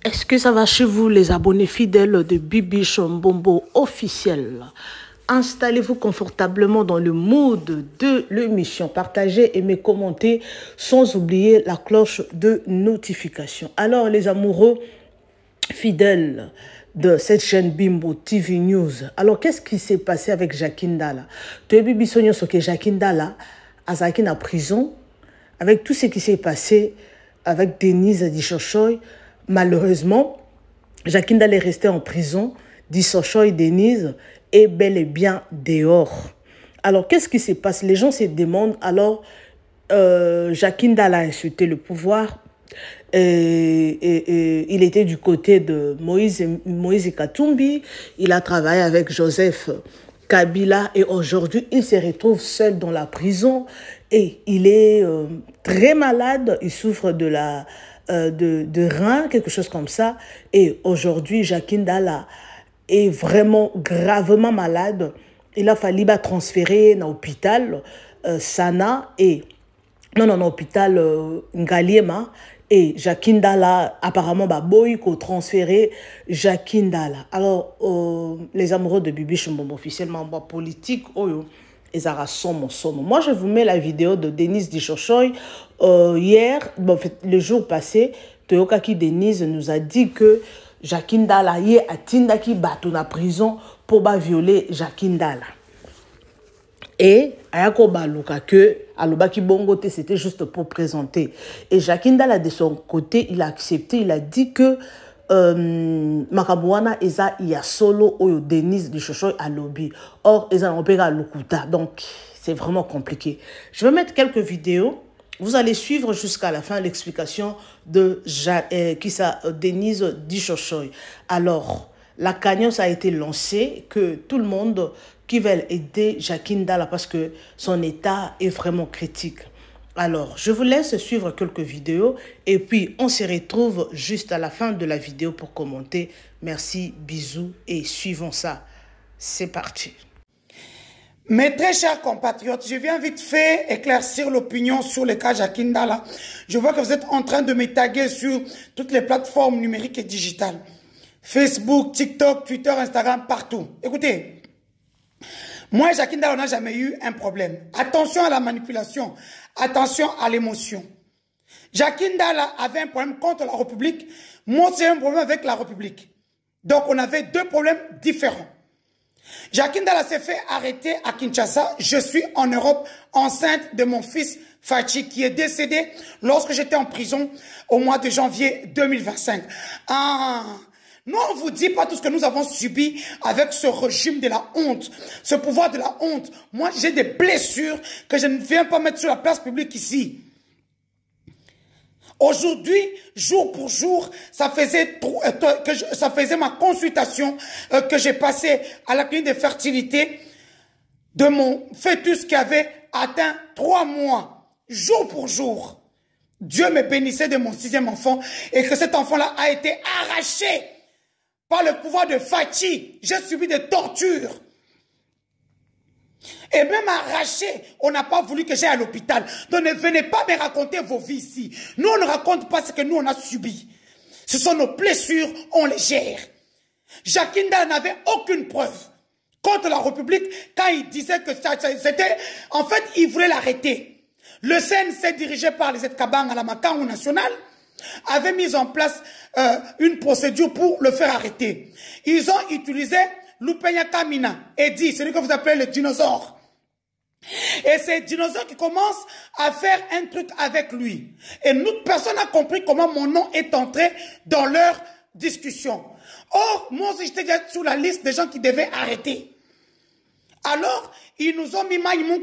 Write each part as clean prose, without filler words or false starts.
Est-ce que ça va chez vous, les abonnés fidèles de Bibi Chombombo officiel? Installez-vous confortablement dans le mood de l'émission. Partagez, aimez, commentez, sans oublier la cloche de notification. Alors, les amoureux fidèles de cette chaîne Bimbo TV News. Alors, qu'est-ce qui s'est passé avec Jacquine Dala? Tu es Bibi Sonyo, ce que Jacquine Dala a Jacquine en prison, avec tout ce qui s'est passé avec Denise Dishochoy. Malheureusement, Jacquine Dala est restée en prison. Dishochoy, Denise est bel et bien dehors. Alors, qu'est-ce qui se passe? Les gens se demandent. Alors, Jacquine Dala a insulté le pouvoir. Il était du côté de Moïse Katumbi. Il a travaillé avec Joseph Kabila et aujourd'hui, il se retrouve seul dans la prison et il est très malade. Il souffre de reins, quelque chose comme ça. Et aujourd'hui, Jacquine Dala est vraiment gravement malade. Il a fallu transférer dans l'hôpital Sana et non, l'hôpital Ngaliema. Et Jacquine Dala, apparemment, boy qu'on transféré Jacquine Dala. Alors, les amoureux de Bibi Chombombo officiellement, politique, ils somme. Moi, je vous mets la vidéo de Denise Dishochoy. Hier, le jour passé, Toyokaki Denise nous a dit que Jacquine Dala y a tindaki bateau na prison pour violer Jacquine Dala. Et ayako baluka que alobaki bongote c'était juste pour présenter. Et Jacquine Dala de son côté, il a accepté, il a dit que Makabuana eza ya solo oyo Denise Dishochoy à lobby. Or eza opéra lukuta. Donc c'est vraiment compliqué. Je vais mettre quelques vidéos. Vous allez suivre jusqu'à la fin l'explication de Denise Dishochoy. Alors, la cagnotte a été lancée que tout le monde qui veut aider Jacquine Dala parce que son état est vraiment critique. Alors, je vous laisse suivre quelques vidéos et puis on se retrouve juste à la fin de la vidéo pour commenter. Merci, bisous et suivons ça. C'est parti. Mes très chers compatriotes, je viens vite fait éclaircir l'opinion sur le cas Jacquine Dala. Je vois que vous êtes en train de me taguer sur toutes les plateformes numériques et digitales. Facebook, TikTok, Twitter, Instagram, partout. Écoutez, moi et Jacquine Dala, on n'a jamais eu un problème. Attention à la manipulation, attention à l'émotion. Jacquine Dala avait un problème contre la République. Moi, j'ai un problème avec la République. Donc, on avait deux problèmes différents. Jacquine Dala s'est fait arrêter à Kinshasa. Je suis en Europe enceinte de mon fils Fachi qui est décédé lorsque j'étais en prison au mois de janvier 2025. Nous, on ne vous dit pas tout ce que nous avons subi avec ce régime de la honte, ce pouvoir de la honte. Moi, j'ai des blessures que je ne viens pas mettre sur la place publique ici. Aujourd'hui, jour pour jour, ça faisait ma consultation que j'ai passée à la clinique de fertilité de mon fœtus qui avait atteint 3 mois, jour pour jour. Dieu me bénissait de mon 6e enfant et que cet enfant-là a été arraché par le pouvoir de Fachi. J'ai subi des tortures. Et même arraché, on n'a pas voulu que j'aille à l'hôpital. Donc ne venez pas me raconter vos vies ici. Nous, on ne raconte pas ce que nous, on a subi. Ce sont nos blessures, on les gère. Jacquine Dala n'avait aucune preuve contre la République quand il disait que c'était... En fait, il voulait l'arrêter. Le CNC dirigé par les Kabang à la Makangu nationale avait mis en place une procédure pour le faire arrêter. Ils ont utilisé Lupenya Kamina, Eddie, celui que vous appelez le dinosaure. Et c'est le dinosaure qui commence à faire un truc avec lui. Et nous, personne n'a compris comment mon nom est entré dans leur discussion. Or, moi aussi, j'étais déjà sur la liste des gens qui devaient arrêter. Alors, ils nous ont mis Maïmon.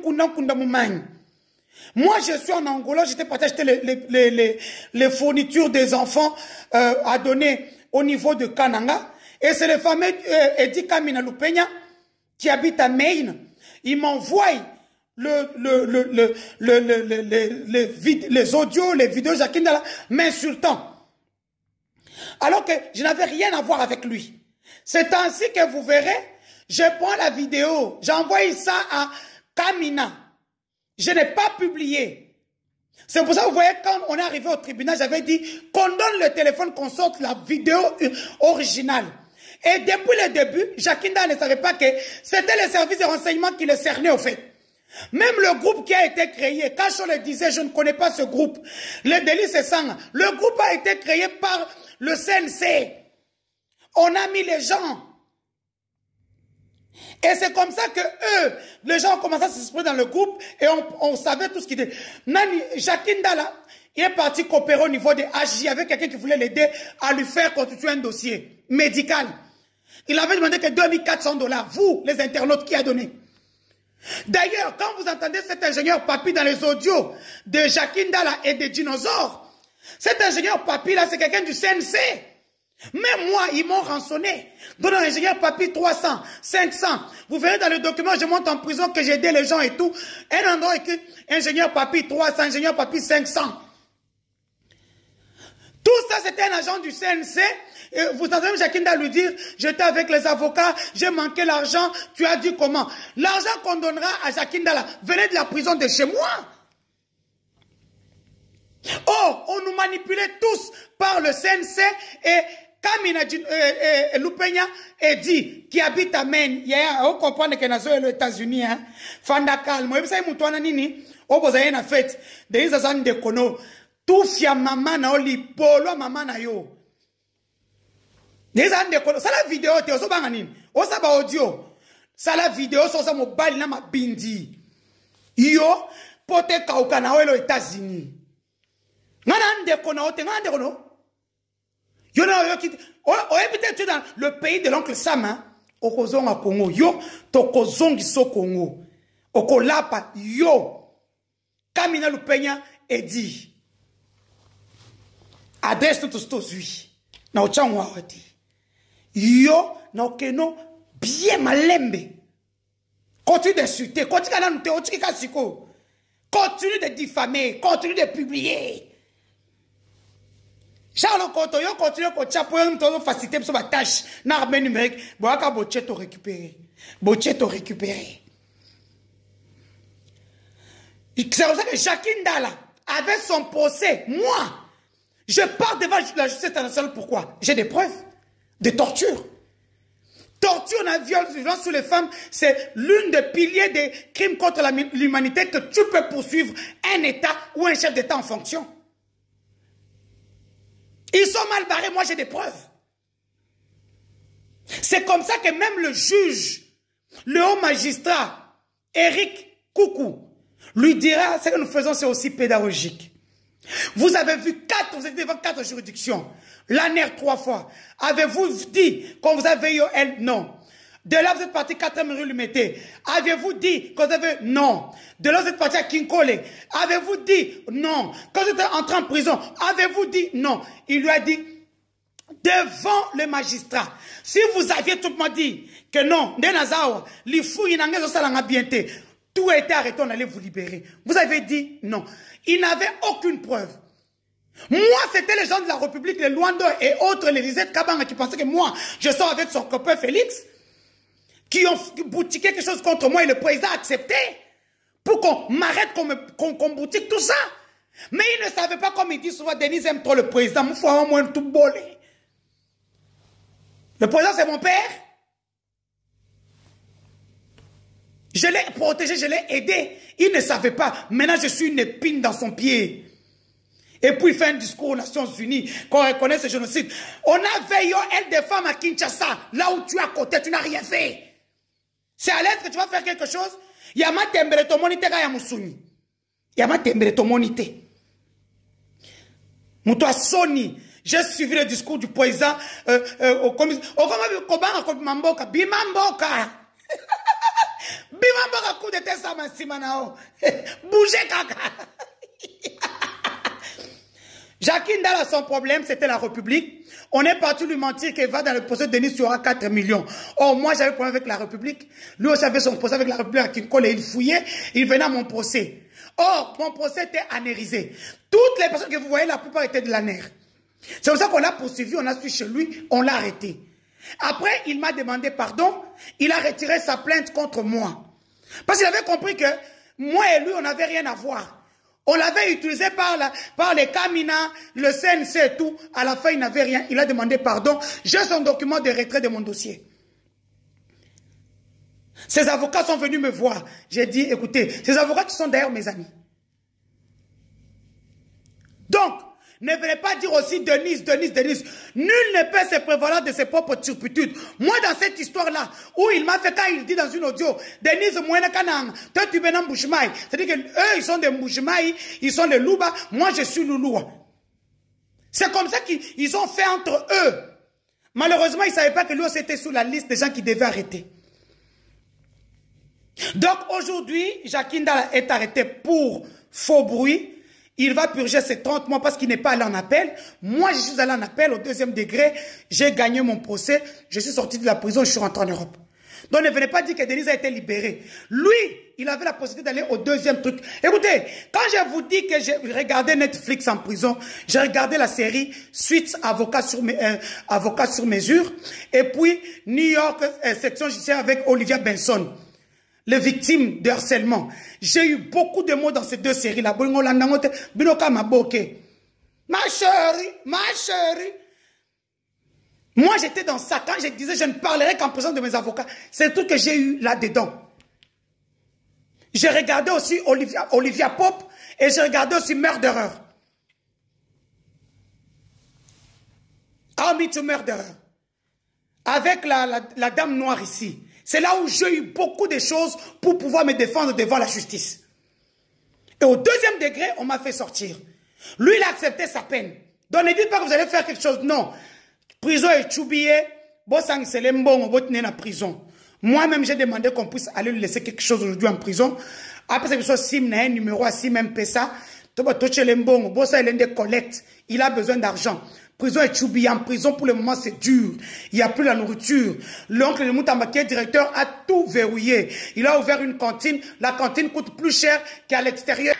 Moi, je suis en Angola, j'étais parti acheter les fournitures des enfants à donner au niveau de Kananga. Et c'est le fameux Eddie Kamina Lupenya qui habite à Maine. Il m'envoie les audios, les vidéos Jacquine Dala m'insultant. Alors que je n'avais rien à voir avec lui. C'est ainsi que vous verrez, je prends la vidéo, j'envoie ça à Kamina. Je n'ai pas publié. C'est pour ça que vous voyez, quand on est arrivé au tribunal, j'avais dit qu'on donne le téléphone, qu'on sorte la vidéo originale. Et depuis le début, Jacinda ne savait pas que c'était le service de renseignement qui le cernait au fait. Même le groupe qui a été créé, quand je le disais, je ne connais pas ce groupe. Le délit c'est ça. Le groupe a été créé par le CNC. On a mis les gens. Et c'est comme ça que eux, les gens ont commencé à s'exprimer dans le groupe et on savait tout ce qu'il était. Jacinda là, il est parti coopérer au niveau des HJ avec quelqu'un qui voulait l'aider à lui faire constituer un dossier médical. Il avait demandé que $2400. Vous, les internautes, qui a donné? D'ailleurs, quand vous entendez cet ingénieur Papi dans les audios de Jacinda là et des dinosaures, cet ingénieur Papi là, c'est quelqu'un du CNC. Même moi, ils m'ont rançonné. Donne un ingénieur Papi 300, 500. Vous verrez dans le document, je monte en prison que j'ai aidé les gens et tout. Un endroit écrit ingénieur Papi 300, ingénieur Papi 500. Tout ça, c'était un agent du CNC. Et vous entendez Jacinda lui dire, j'étais avec les avocats, j'ai manqué l'argent. Tu as dit comment? L'argent qu'on donnera à Jacinda là, venait de la prison de chez moi. Oh, on nous manipulait tous par le CNC et Kamina Lupenya et dit qui habite à Maine. On comprend que nous les États-Unis. Fanda calme. Vous savez, moutoana nini? Oh, vous avez une fête. Des azan de kono. Tout fia maman na oli polo maman na yo. Des azan de kono. Ça la vidéo te oso banganin. Osa ba audio. Ça la vidéo so sa mobile na ma bindi. Yo pote kauka na os États-Unis. Ngana kono ote ngana kono. Yo na yo kit. O peut-être dans le pays de l'oncle Sam hein. Okozonga Congo. Yo tokozongi so Congo. Okolapa yo. Kamina Lupenya et dit. Adresse tout oui. Na ochangwa wati. Yo na okeno bien malembe. Continue d'insulter, continue de diffamer, continue de publier. Charles Koto, yo continue ko chapo yo mto faciliter so ba tâche na armée numérique, boaka bocheto récupérer. Bocheto récupérer. C'est comme ça que Jacinda là, avec son procès, moi, je pars devant la justice internationale. Pourquoi? J'ai des preuves de torture. Torture, violence sur les femmes, c'est l'une des piliers des crimes contre l'humanité que tu peux poursuivre un État ou un chef d'État en fonction. Ils sont mal barrés, moi j'ai des preuves. C'est comme ça que même le juge, le haut magistrat, Eric Koukou, lui dira, ce que nous faisons c'est aussi pédagogique. Vous avez vu vous êtes devant 4 juridictions. L'ANER 3 fois. Avez-vous dit qu'on vous avait eu elle? Non. De là, vous êtes parti 4e rue Lumété. Avez-vous dit qu'on vous avez... Non. De là, vous êtes parti à Kinkole. Avez-vous dit non? Quand vous êtes entré en prison, avez-vous dit non? Il lui a dit, devant le magistrat, si vous aviez tout le monde dit que non, tout a été arrêté, on allait vous libérer. Vous avez dit non. Il n'avait aucune preuve. Moi, c'était les gens de la République, les Luando et autres, les Lisette Kabanga qui pensaient que moi, je sors avec son copain Félix, qui ont boutiqué quelque chose contre moi et le président a accepté pour qu'on m'arrête, qu'on boutique tout ça. Mais il ne savait pas, comme il dit souvent, Denise aime trop le président, il faut avoir moins tout bolé. Le président, c'est mon père. Je l'ai protégé, je l'ai aidé. Il ne savait pas. Maintenant, je suis une épine dans son pied. Et puis, il fait un discours aux Nations Unies qu'on reconnaît ce génocide. On a veillé, elle, des femmes à Kinshasa, là où tu es à côté, tu n'as rien fait. C'est à l'aise que tu vas faire quelque chose. Yama tembere to monite ga ya musuni. Yama tembere to monite. Moutoua Sony. J'ai suivi le discours du président au commissaire. Au Mamboka. Bimamboka. Bimamboka coup de tête ça manao. Bougez kaka. Jacinda là, son problème, c'était la République. On est parti lui mentir qu'il va dans le procès de Denis, il y aura 4 millions. Or, moi, j'avais un problème avec la République. Lui aussi avait son procès avec la République à Kinkole et il fouillait. Il venait à mon procès. Or, mon procès était anérisé. Toutes les personnes que vous voyez, la plupart étaient de l'ANER. C'est pour ça qu'on l'a poursuivi, on a suivi chez lui, on l'a arrêté. Après, il m'a demandé pardon. Il a retiré sa plainte contre moi. Parce qu'il avait compris que moi et lui, on n'avait rien à voir. On l'avait utilisé par les Kamina, le CNC et tout. À la fin, il n'avait rien. Il a demandé pardon. J'ai son document de retrait de mon dossier. Ces avocats sont venus me voir. J'ai dit, écoutez, ces avocats qui sont d'ailleurs mes amis. Donc, ne venez pas dire aussi Denise. Nul ne peut se prévaloir de ses propres turpitudes. Moi, dans cette histoire-là, où il m'a fait, quand il dit dans une audio, Denise, toi tu es dans Mbouchmaï. C'est-à-dire qu'eux, ils sont des Mbouchmaï, ils sont des Louba, moi je suis Louloua. C'est comme ça qu'ils ont fait entre eux. Malheureusement, ils ne savaient pas que lui était sous la liste des gens qui devaient arrêter. Donc aujourd'hui, Jakinda est arrêté pour faux bruit. Il va purger ses 30 mois parce qu'il n'est pas allé en appel. Moi, je suis allé en appel au 2e degré. J'ai gagné mon procès. Je suis sorti de la prison. Je suis rentré en Europe. Donc, ne venez pas dire que Denise a été libérée. Lui, il avait la possibilité d'aller au 2e truc. Écoutez, quand je vous dis que j'ai regardé Netflix en prison, j'ai regardé la série Suits Avocat sur mesure. Et puis, New York, section judiciaire avec Olivia Benson. Les victimes de harcèlement. J'ai eu beaucoup de mots dans ces deux séries-là. Ma chérie. Moi, j'étais dans ça. Quand je disais, je ne parlerai qu'en présence de mes avocats. C'est tout que j'ai eu là-dedans. J'ai regardé aussi Olivia Pope et j'ai regardé aussi Murderer. How Me to Murderer. Avec la dame noire ici. C'est là où j'ai eu beaucoup de choses pour pouvoir me défendre devant la justice. Et au 2e degré, on m'a fait sortir. Lui, il a accepté sa peine. Donc ne dites pas que vous allez faire quelque chose. Non. Prison est choubillé. Bossang c'est l'embon, on va en prison. Moi-même, j'ai demandé qu'on puisse aller lui laisser quelque chose aujourd'hui en prison. Après, c'est que ce sim n'a un numéro à sim MPSA. Il a besoin d'argent. Prison est choubillée. En prison, pour le moment, c'est dur. Il n'y a plus la nourriture. L'oncle de Moutambaki, directeur, a tout verrouillé. Il a ouvert une cantine. La cantine coûte plus cher qu'à l'extérieur.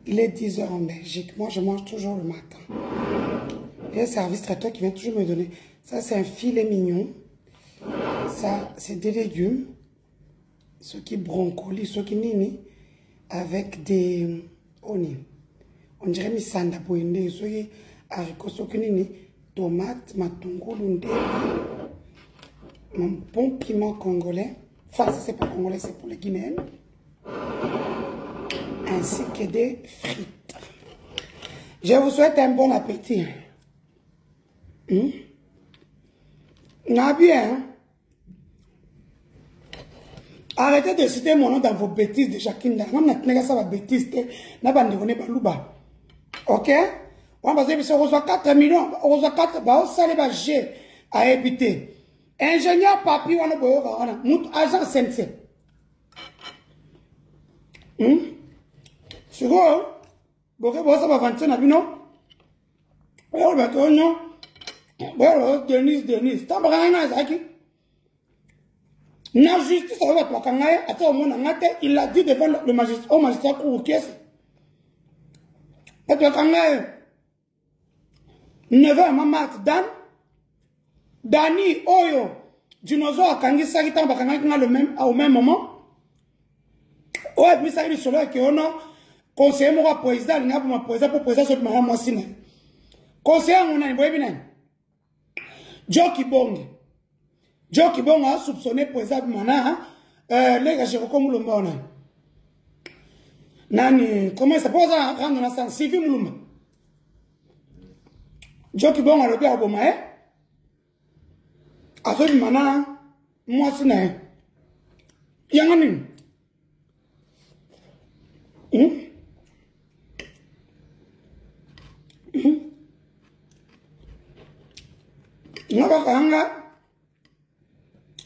Il est 10 h en Belgique. Moi, je mange toujours le matin. Il y a un service traiteur qui vient toujours me donner. Ça, c'est un filet mignon. Ça, c'est des légumes. Ce qui broncoli, ce qui nini. Avec des oignons. On dirait misanda boende, ce qui haricots, ce qui nini. Tomates, matungulu, mon bon piment congolais. Enfin, ça, c'est pas congolais, c'est pour les Guinéens. Ainsi que des frites. Je vous souhaite un bon appétit. Non, bien. Arrêtez de citer mon nom dans vos bêtises de Jakinda. On n'a pas de bêtises. Ok? On va dire que on reçoit 4 millions. On reçoit 4 millions. À éviter. Ingénieur papier, on a agent SNC. C'est quoi? Bon, ça va vendre ça, non? Oh, ben, non. Bon, Denise. T'as pas rien à dire. La justice, il a dit devant le magistrat, au magistrat pour qu'est-ce? Never mamat Dan, Dani, Oyo, dinosaure, Kangi Sarita, Bakanga, au même moment. Ouais, mais ça, il est sur là que on a conseiller moi président, il n'y a pas pour président sur ma moissine. Conseiller, on a un webinaire. Joki Bong a soupçonné président Mana, les gars, je recommande le monde. Nani, comment ça peut rendre la sens civil Mouluma? Joki Bong a le père Bomae. A ce Mana, moi, c'est n'est. Yanganin.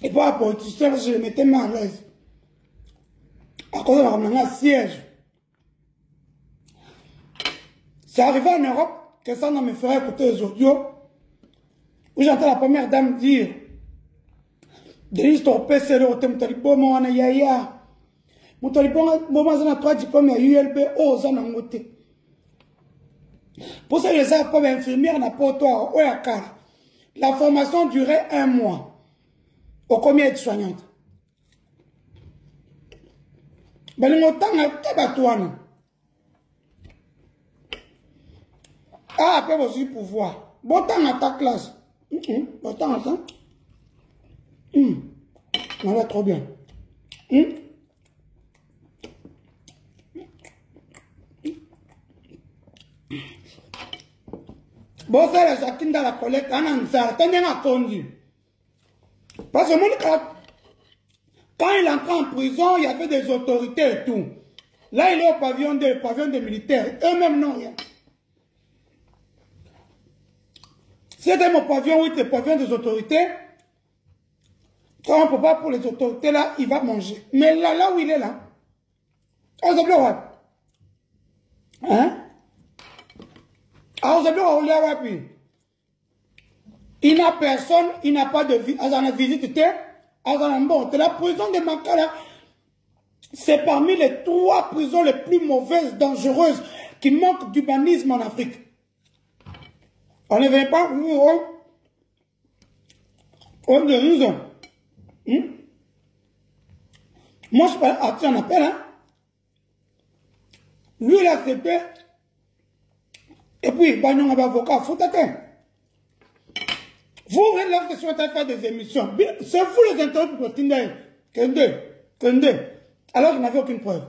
Et pas à politicien, je le mettais mal à l'aise. À cause de la siège. C'est arrivé en Europe que ça me ferait écouter les audios où j'entends la première dame dire Denise Torpé, le Moutalibo, mon yaya. Moutalibo, mon a 3 diplômes à ULB, aux Zanangote. Pour ça, les gens comme infirmière n'a pas toi, la formation durait 1 mois. Au combien de soignantes? Ah, après aussi pouvoir. Bon temps à ta classe. Bon temps à ça. On va trop bien. Bon, ça, la Jacqueline dans la collecte, on a un certain conduit. Parce que quand il entrait en prison, il y avait des autorités et tout. Là, il est au pavillon des militaires. Eux-mêmes, non, rien. C'était mon pavillon, oui, c'est le pavillon des autorités. Quand on ne peut pas pour les autorités, là, il va manger. Mais là où il est, là, on se bloque. Hein? Il n'a personne, il n'a pas de vie. La visite, la prison de Makala, c'est parmi les 3 prisons les plus mauvaises, dangereuses, qui manquent d'humanisme en Afrique. On ne vient pas, on de raison. Moi, je parle à un appel, hein. Lui, il a accepté. Et puis, il y a un avocat, faut t'attendre. Vous, là, que vous faire des émissions. C'est vous les interromps pour Tinder. Kende. Alors qu'il n'avait aucune preuve.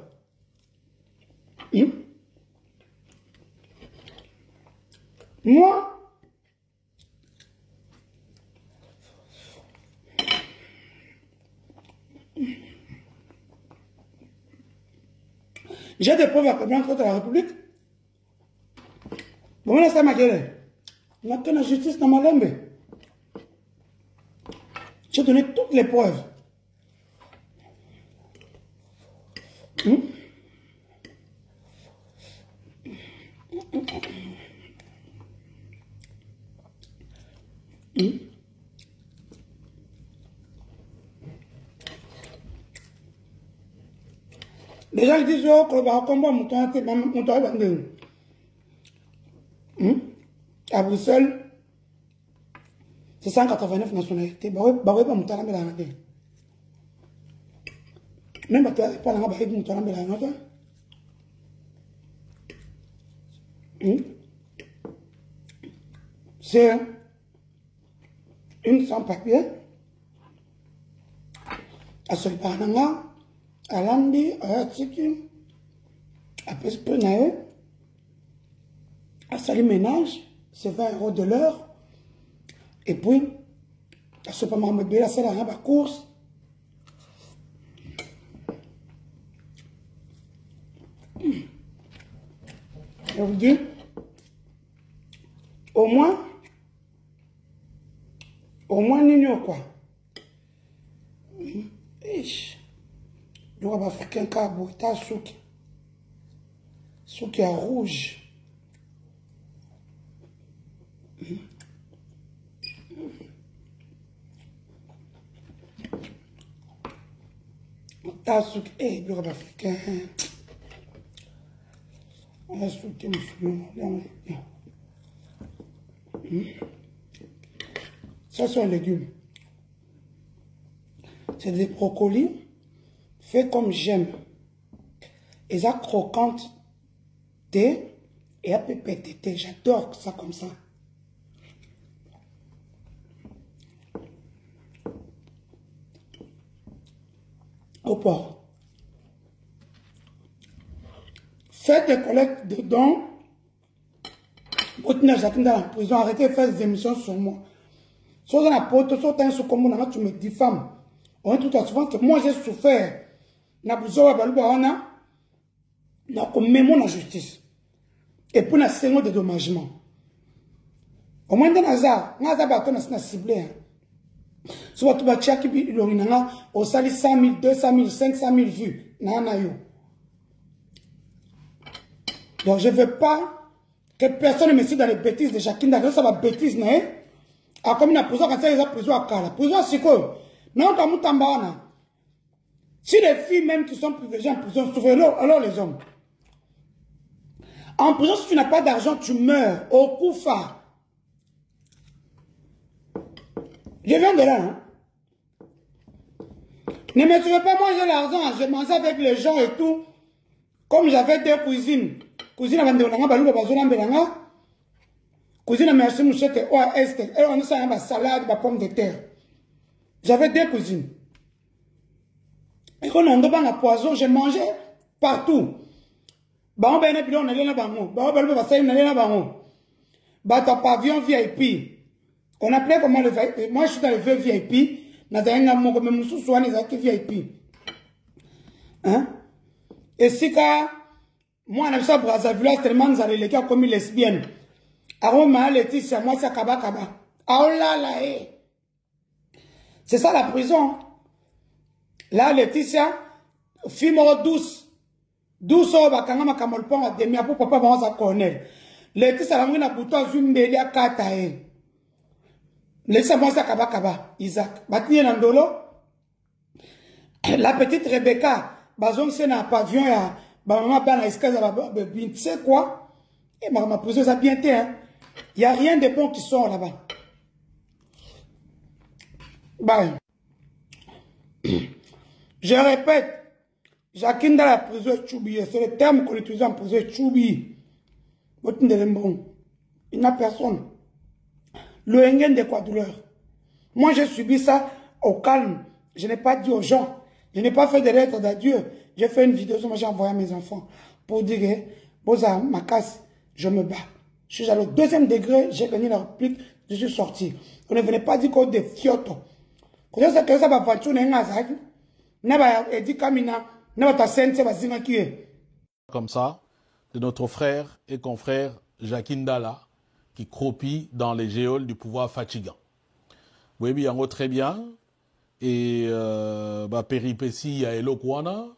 Moi, j'ai des preuves à combien contre la République. Bon, là, ça m'a dit. On a que la justice dans ma lembe. J'ai donné toutes les preuves. Déjà, ils disent, oh, comment à Bruxelles, c'est 189 nationalités. Même pas la c'est une sans-papier. À ce parlement, à l'Ambi, à Tiki, à Pespenae, à Sali Ménage, c'est 20 € de l'heure. Et puis, à ce parlement, c'est la course. Je vous dis, au moins, Nino quoi. Le roi africain Cabo, t'as Souki à rouge. T'as Souki, le roi africain. On a Souki, ça, c'est un légume. C'est des brocolis faits comme j'aime. Et ça croquante thé et un peu pété. J'adore ça comme ça. Au port. Faites des collectes de dons. Dans la prison, arrêtez de faire des émissions sur moi. Si vous avez un tu me diffames. On est tout à souvent que moi j'ai souffert. Na besoin na comme la justice. Et pour la saison de dédommagement. Au moins dans Nazar, na ciblé. Si vous avez un qui au sali 100 000, 200 000, 500 000 vues. Donc je ne veux pas que personne ne me cite dans les bêtises de Jacqueline Dagre, ça va bêtise, non? Ah, comme il a prison, quand il y a prison à Kala. Prison, c'est quoi? Non, comme Mutambana. Si les filles même qui sont privilégiées en prison souffrent, alors les hommes. En prison, si tu n'as pas d'argent, tu meurs. Au Koufa. Je viens de là, hein. Ne me suivez pas manger l'argent, je mangeais avec les gens et tout. Comme j'avais deux cousines. Cousine avant de l'anga, balouba bazona mbelanga. Cousine merci mouchette, oa est. Et on a une salade, une pomme de terre. J'avais deux cousines. Et quand on a un poison, j'ai mangé partout. Bah on va aller on allait là-bas. Bah on va aller là-bas. Bah ton pavillon VIP. On appelait comment le VIP. Moi je suis dans le VIP. Nazanga mon comme mon sous les actes VIP. Hein? Et si quand moi on a ça Brazzaville tellement nous allons les gars comme lesbienne. Aroma Laetitia moi ça kaba kaba. Ah là là c'est ça la prison. Là Laetitia fille douce. Douce au bakanga makamolpon a demi pour papa va ça connaître. Laetitia la mouina bouton zumbeli à katae. Laissez-moi ça kaba kaba, Isaac. Batni Nandolo. La petite Rebecca, bazon c'est un pavillon ya, maman bana escase la tu sais quoi? Et maman posé ça bien hein. Il y a rien de bon qui sort là-bas. Bah. Je répète, Jacqueline dans la prison Choubi, c'est le terme qu'on utilise en prison Choubi. Il n'y a personne. Le Engen de quoi douleur. Moi, j'ai subi ça au calme. Je n'ai pas dit aux gens. Je n'ai pas fait de lettres d'adieu. J'ai fait une vidéo, j'ai envoyé à mes enfants pour dire que, Boza, ma casse, je me bats. Je suis allé au deuxième degré, j'ai gagné la réplique, je suis sorti. On ne venait pas dire qu'on des fiotos. Quand ça, que ça va faire tout, comme ça, de notre frère et confrère Jacqueline Dala, qui cropit dans les géoles du pouvoir fatigant. Oui, bien, très bien. Et péripétie à Elokwana,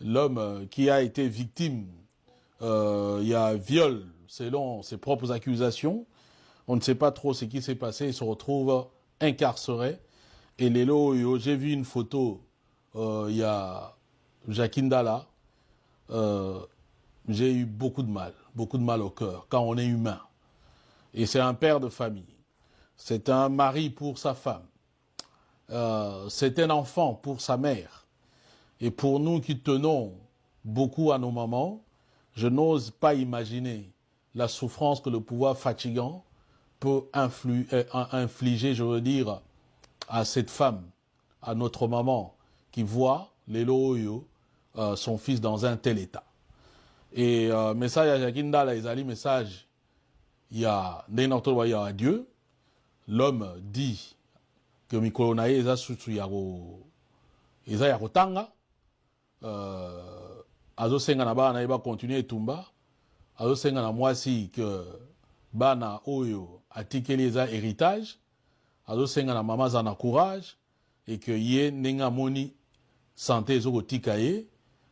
l'homme qui a été victime, il y a viol selon ses propres accusations. On ne sait pas trop ce qui s'est passé. Il se retrouve incarcéré. Et Lélo, j'ai vu une photo, il y a Jacqueline Dala. J'ai eu beaucoup de mal au cœur, quand on est humain. Et c'est un père de famille. C'est un mari pour sa femme. C'est un enfant pour sa mère. Et pour nous qui tenons beaucoup à nos mamans, je n'ose pas imaginer la souffrance que le pouvoir fatigant peut infliger, je veux dire, à cette femme, à notre maman, qui voit Lelo Oyo, son fils dans un tel état. Et message à Jacqueline Dala, ils allaient message, il y a Dieu. L'homme dit que Mikolo Naye est sous Yaro Tanga. Azo senga na bana iba continuer tumba. Azo senga na mwasi que bana Oyo atikeli eza héritage. Azo senga na mama zana courage. Et que ye nenga moni santé ezoko tikaye.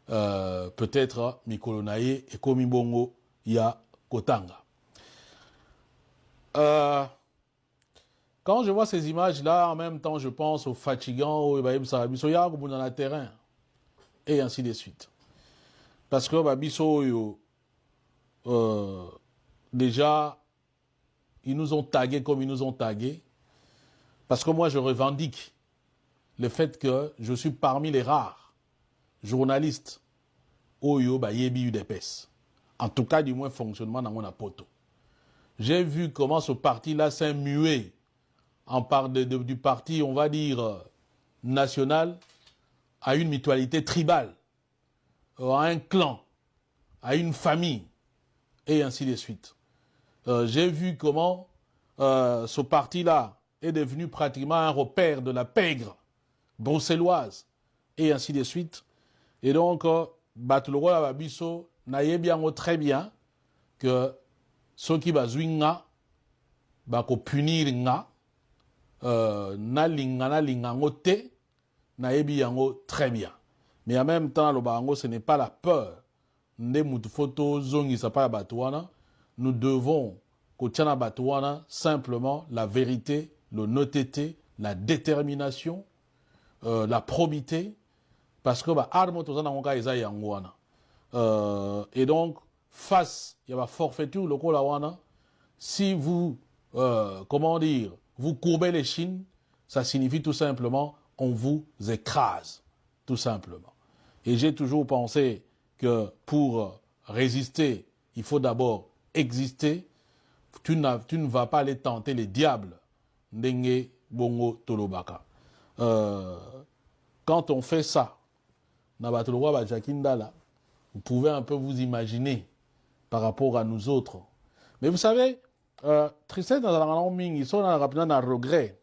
Peut-être Mikolo Naye et Komi Bongo ya Kotanga. Quand je vois ces images-là, en même temps, je pense aux fatigants, aux Babisoya, dans le terrain, et ainsi de suite. Parce que Babiso, déjà, ils nous ont tagués comme ils nous ont tagués. Parce que moi, je revendique le fait que je suis parmi les rares journalistes Oyo Bayebi UDPS. En tout cas, du moins, fonctionnement dans mon apoto. J'ai vu comment ce parti-là s'est mué en part du parti, on va dire, national, à une mutualité tribale, à un clan, à une famille, et ainsi de suite. J'ai vu comment ce parti-là est devenu pratiquement un repère de la pègre bruxelloise, et ainsi de suite. Et donc, Batuloro Babiso n'aille bien très bien que ceux qui bazouinga, bako punir nga, na linga ngote, n'aille yango très bien. Mais en même temps, le bango, ce n'est pas la peur. Nous devons, Kotiana Batouana, simplement la vérité, l'honnêteté, la détermination, la probité, parce que et donc, face, il y a forfaiture, le Kolawana, si vous, comment dire, vous courbez les chines, ça signifie tout simplement, on vous écrase, tout simplement. Et j'ai toujours pensé que pour résister, il faut d'abord exister. Tu ne vas pas aller tenter les diables. Ndenge bongo tolobaka. Quand on fait ça, vous pouvez un peu vous imaginer par rapport à nous autres. Mais vous savez, tristesse dans la langue, ils sont dans un regret.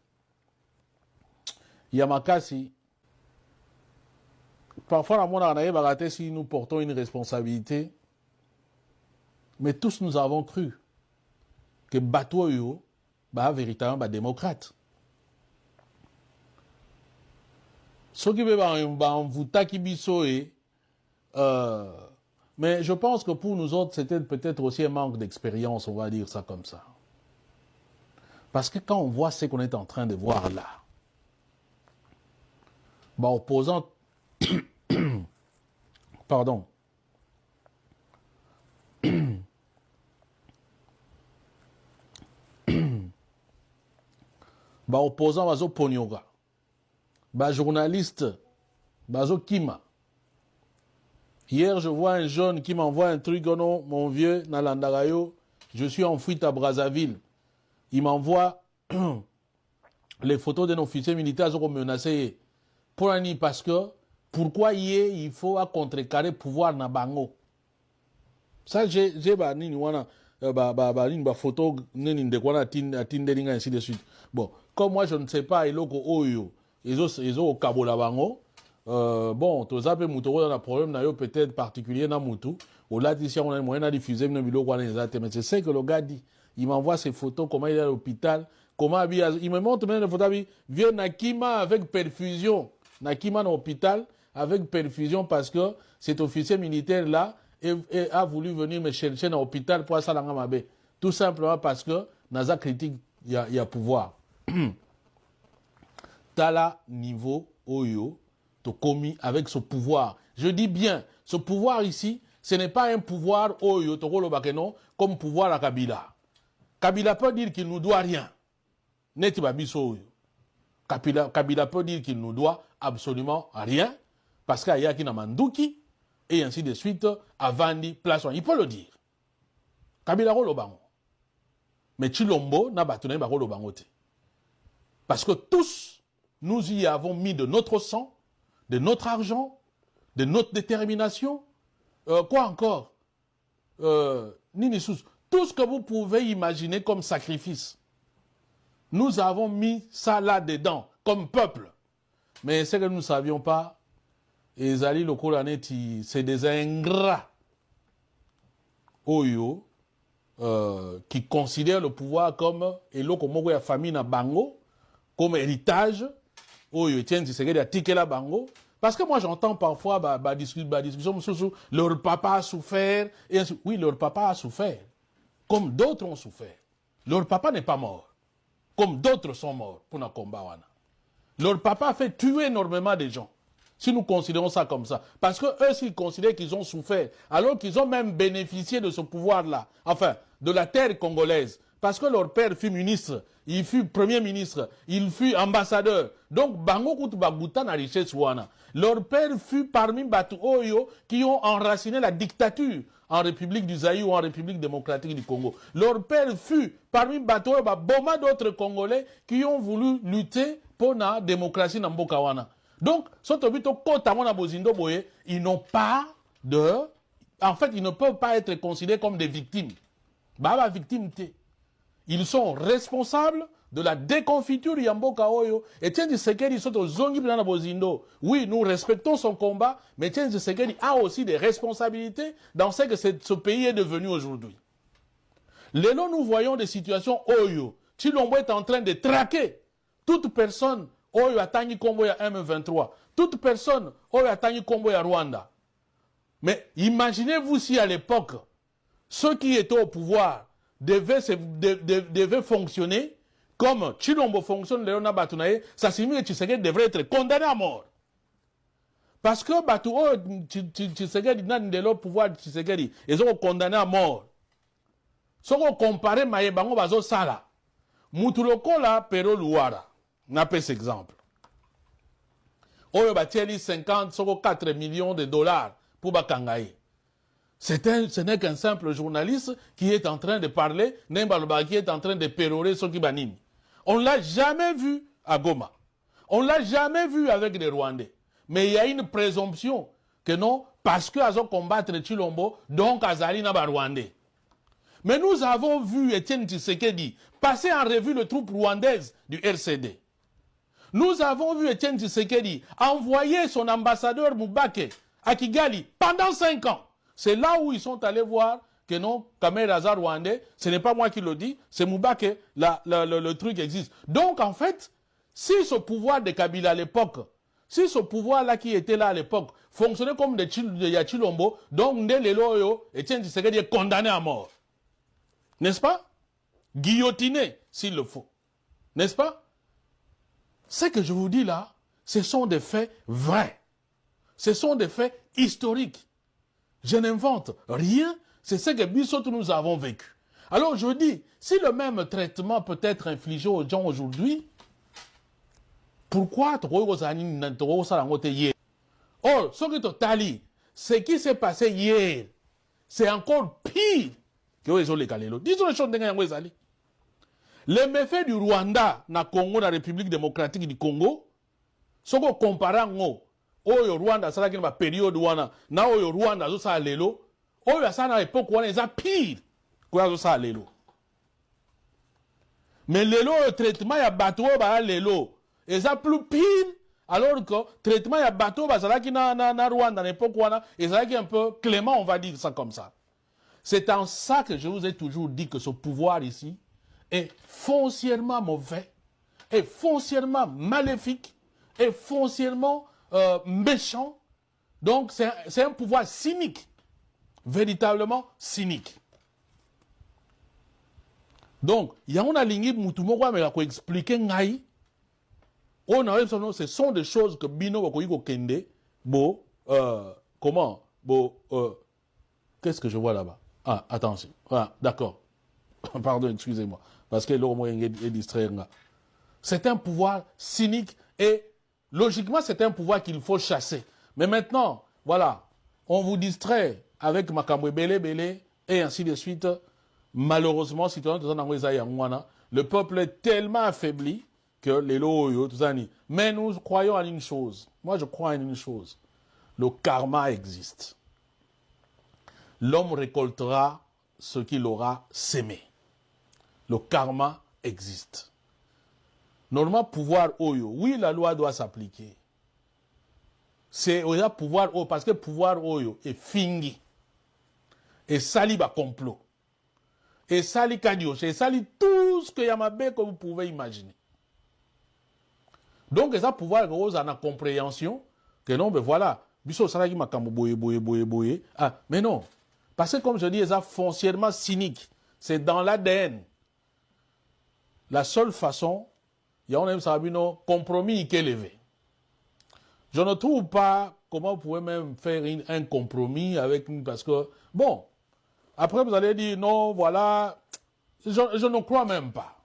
Yamakasi, parfois la monde si nous portons une responsabilité, mais tous nous avons cru que Batoyo est véritablement démocrate. Ce qui veut mais je pense que pour nous autres, c'était peut-être aussi un manque d'expérience, on va dire ça comme ça. Parce que quand on voit ce qu'on est en train de voir là, opposant, pardon, opposant bazo ponyoga, journaliste bazo kima. Hier, je vois un jeune qui m'envoie un truc, oh non, mon vieux, Nalandagayo, je suis en fuite à Brazzaville. Il m'envoie les photos d'un officier militaire qui menacé. Parce que, pourquoi il faut contrecarrer le pouvoir na bango? Ça, j'ai une photo, ainsi de suite. Bon, comme moi, je ne sais pas, ils ont au cabo la bango. Bon, tous les moutons ont un problème peut-être particulier dans Moutou. Au là, ici, on a un moyen de diffuser, mais je sais que le gars dit, il m'envoie ces photos, comment il est à l'hôpital, comment il me montre même les photos, vieux Nakima avec perfusion. Nakima à l'hôpital avec perfusion parce que cet officier militaire là a voulu venir me chercher dans l'hôpital pour ça l'angamabe. Tout simplement parce que dans la critique, il y a pouvoir. Tala niveau Oyo. Commis avec ce pouvoir. Je dis bien, ce pouvoir ici, ce n'est pas un pouvoir comme pouvoir à Kabila. Kabila peut dire qu'il ne nous doit rien. Kabila peut dire qu'il nous doit absolument rien, parce qu'il y a qui n'a mandouki, et ainsi de suite, à Vandi, place. Il peut le dire. Kabila rolo bango. Mais Chilombo n'a pas tenu rolo bango. Parce que tous, nous y avons mis de notre sang, de notre argent, de notre détermination, quoi encore Ninisous, tout ce que vous pouvez imaginer comme sacrifice. Nous avons mis ça là-dedans, comme peuple. Mais ce que nous ne savions pas, et Zali Lokolaneti, c'est des ingrats. Oyo, qui considèrent le pouvoir comme, et l'Okomogo ya famille na bango, comme héritage. Oyo, tiens, c'est a tiqué la bango. Parce que moi, j'entends parfois, discussion, leur papa a souffert, et ainsi. Oui, leur papa a souffert. Comme d'autres ont souffert. Leur papa n'est pas mort. Comme d'autres sont morts pour nos combats. Leur papa a fait tuer énormément de gens. Si nous considérons ça comme ça. Parce que eux, s'ils considèrent qu'ils ont souffert, alors qu'ils ont même bénéficié de ce pouvoir-là. Enfin, de la terre congolaise. Parce que leur père fut ministre, il fut premier ministre, il fut ambassadeur. Donc, Bango Koutou Bagouta na richesse wana. Leur père fut parmi Batu Oyo qui ont enraciné la dictature en République du Zaïre ou en République démocratique du Congo. Leur père fut parmi Batu Oyo, Boma d'autres Congolais qui ont voulu lutter pour la démocratie dans Mboka wana. Donc, ils n'ont pas de... En fait, ils ne peuvent pas être considérés comme des victimes. Baba victime t'es. Ils sont responsables de la déconfiture Yamboka Oyo. Et Tiens Tshisekedi sont aux zongi na bozindo. Oui, nous respectons son combat, mais Tiens Tshisekedi a aussi des responsabilités dans ce que ce pays est devenu aujourd'hui. Lélo, nous voyons des situations Oyo. Chilombo est en train de traquer toute personne Oyo Atangi Kombo ya M23. Toute personne Oyo Atangi Kombo ya Rwanda. Mais imaginez-vous si à l'époque, ceux qui étaient au pouvoir devait fonctionner comme Chilombo fonctionne, Léona Batounaye, ça signifie que Tshisekedi devrait être condamné à mort. Parce que Batou, Tshisekedi n'a de leur pouvoir de Tshisekedi, ils ont condamné à mort. Si on compare Maïbango Bazo Sala, Moutuloko la Pero Luara, n'a pas cet exemple. oyo batieli 50 soko 4 millions de dollars pour bakangaye. Ce n'est qu'un simple journaliste qui est en train de parler, Nembalba qui est en train de pérorer ce qui banine. On ne l'a jamais vu à Goma. On ne l'a jamais vu avec les Rwandais. Mais il y a une présomption que non, parce qu'ils ont combattre Chilombo, donc Azali n'a pas Rwandais. Mais nous avons vu Etienne Tshisekedi passer en revue les troupes rwandaises du RCD. Nous avons vu Etienne Tshisekedi envoyer son ambassadeur Moubake à Kigali pendant 5 ans. C'est là où ils sont allés voir que non, Kamer Azar rwandais, ce n'est pas moi qui le dis, c'est Moubake, le truc existe. Donc en fait, si ce pouvoir de Kabila à l'époque, si ce pouvoir-là qui était là à l'époque fonctionnait comme de Chilombo, donc Ndelelo Etienne Tshisekedi est condamné à mort. N'est-ce pas? Guillotiné, s'il le faut. N'est-ce pas? Ce que je vous dis là, ce sont des faits vrais. Ce sont des faits historiques. Je n'invente rien, c'est ce que Bissot nous avons vécu. Alors je dis, si le même traitement peut être infligé aux gens aujourd'hui, pourquoi oh, ce qui s'est passé hier, c'est encore pire que les gens. Disons les choses. Les méfaits du Rwanda, na Congo, la République démocratique du Congo, ce qu'on compare au Rwanda, c'est la période wana, na au Rwanda, ça lelo, au ça na époque wana, c'est pire que ça lelo. Mais lelo, le traitement ya bateau ba lelo, c'est plus pire, alors que le traitement ya bateau ba ça qui na Rwanda, l'époque wana, et ça qui est un peu clément, on va dire ça comme ça. C'est en ça que je vous ai toujours dit que ce pouvoir ici est foncièrement mauvais, est foncièrement maléfique, est foncièrement méchant. Donc c'est un pouvoir cynique, véritablement cynique. Donc, il y a une ligne qui expliquer ce sont des choses que Bino Kende, comment, qu'est-ce que je vois là-bas? Ah, attention, ah, d'accord. Pardon, excusez-moi, parce que l'homme est distrait. C'est un pouvoir cynique et logiquement, c'est un pouvoir qu'il faut chasser. Mais maintenant, voilà, on vous distrait avec Makamwe Bele et ainsi de suite. Malheureusement, le peuple est tellement affaibli que les loyaux, tout ça. Mais nous croyons en une chose. Moi, je crois en une chose. Le karma existe. L'homme récoltera ce qu'il aura sémé. Le karma existe. Normalement, pouvoir Oyo, oui, la loi doit s'appliquer. C'est au pouvoir Oyo, parce que pouvoir Oyo est fingi. Et sali ba complot. Et sali kadioche. Et sali tout ce que Yamabe que vous pouvez imaginer. Donc, ça pouvoir Oyo en a compréhension que non, mais voilà. Biso salaki makambo boye. Ah, mais non. Parce que comme je dis, ça foncièrement cynique. C'est dans l'ADN. La seule façon, il y a un compromis qui est élevé. Je ne trouve pas comment vous pouvez même faire un compromis avec nous parce que, bon, après vous allez dire non, voilà, je ne crois même pas.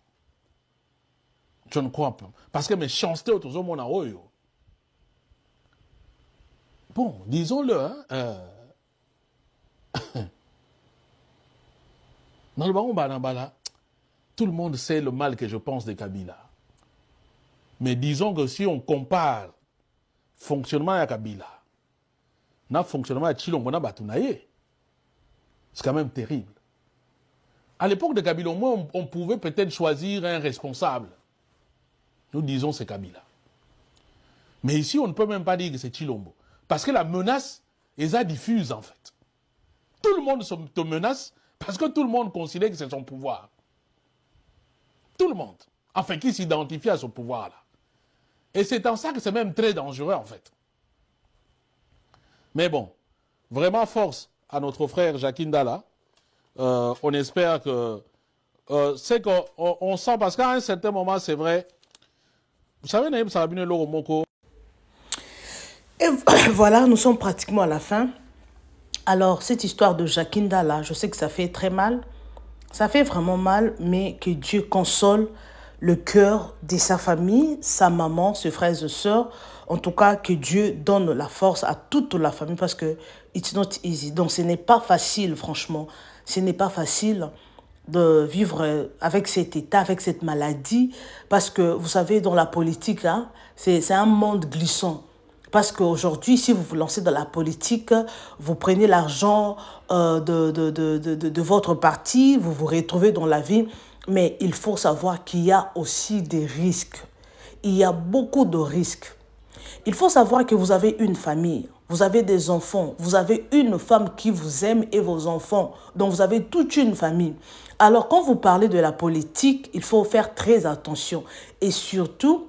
Je ne crois pas. Parce que mes chanceux autour de mon aoyo. Bon, disons-le, hein, dans le baron Banambala, tout le monde sait le mal que je pense de Kabila. Mais disons que si on compare fonctionnement à Kabila, na fonctionnement à Chilombo na Batunaye, c'est quand même terrible. À l'époque de Kabila, au moins, on pouvait peut-être choisir un responsable. Nous disons c'est Kabila. Mais ici, on ne peut même pas dire que c'est Chilombo. Parce que la menace est diffuse, en fait. Tout le monde te menace parce que tout le monde considère que c'est son pouvoir. Tout le monde. Enfin, qui s'identifie à ce pouvoir-là. Et c'est en ça que c'est même très dangereux, en fait. Mais bon, vraiment force à notre frère Jacques Ndala. On espère que... c'est qu'on sent, parce qu'à un certain moment, c'est vrai... Vous savez, Naïm Sarabine Loromoko... Et voilà, nous sommes pratiquement à la fin. Alors, cette histoire de Jacques Ndala, je sais que ça fait très mal. Ça fait vraiment mal, mais que Dieu console le cœur de sa famille, sa maman, ses frères et sœurs. En tout cas, que Dieu donne la force à toute la famille parce que it's not easy. Donc, ce n'est pas facile, franchement. Ce n'est pas facile de vivre avec cet état, avec cette maladie. Parce que, vous savez, dans la politique, hein, c'est un monde glissant. Parce qu'aujourd'hui, si vous vous lancez dans la politique, vous prenez l'argent de votre parti, vous vous retrouvez dans la vie. Mais il faut savoir qu'il y a aussi des risques. Il y a beaucoup de risques. Il faut savoir que vous avez une famille, vous avez des enfants, vous avez une femme qui vous aime et vos enfants. Donc, vous avez toute une famille. Alors, quand vous parlez de la politique, il faut faire très attention. Et surtout,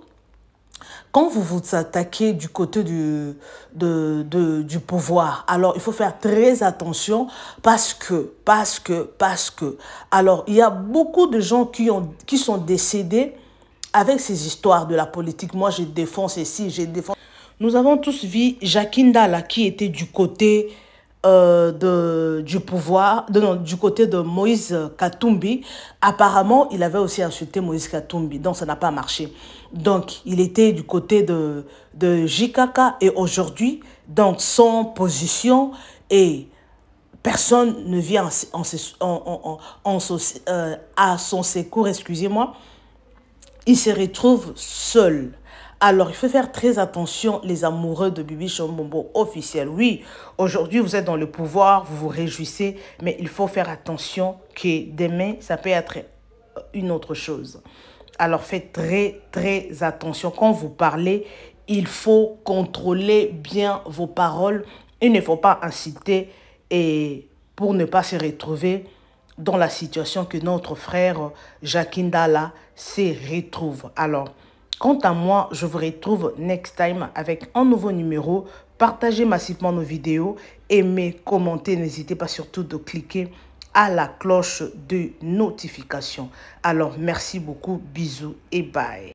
quand vous vous attaquez du côté du pouvoir, alors il faut faire très attention parce que, alors il y a beaucoup de gens qui sont décédés avec ces histoires de la politique. Moi, je défends ceci, je défends. Nous avons tous vu Jacques Ndala qui était du côté du pouvoir, du côté de Moïse Katumbi. Apparemment, il avait aussi insulté Moïse Katumbi, donc ça n'a pas marché. Donc, il était du côté de JKK et aujourd'hui, donc son position et personne ne vient à son secours, excusez-moi. Il se retrouve seul. Alors, il faut faire très attention, les amoureux de Bibi Chambombo officiel. Oui, aujourd'hui, vous êtes dans le pouvoir, vous vous réjouissez, mais il faut faire attention que demain, ça peut être une autre chose. Alors, faites très, très attention. Quand vous parlez, il faut contrôler bien vos paroles. Il ne faut pas inciter et pour ne pas se retrouver dans la situation que notre frère Jacques Ndala se retrouve. Alors, quant à moi, je vous retrouve next time avec un nouveau numéro. Partagez massivement nos vidéos, aimez, commentez, n'hésitez pas surtout de cliquer à la cloche de notification. Alors, merci beaucoup, bisous et bye.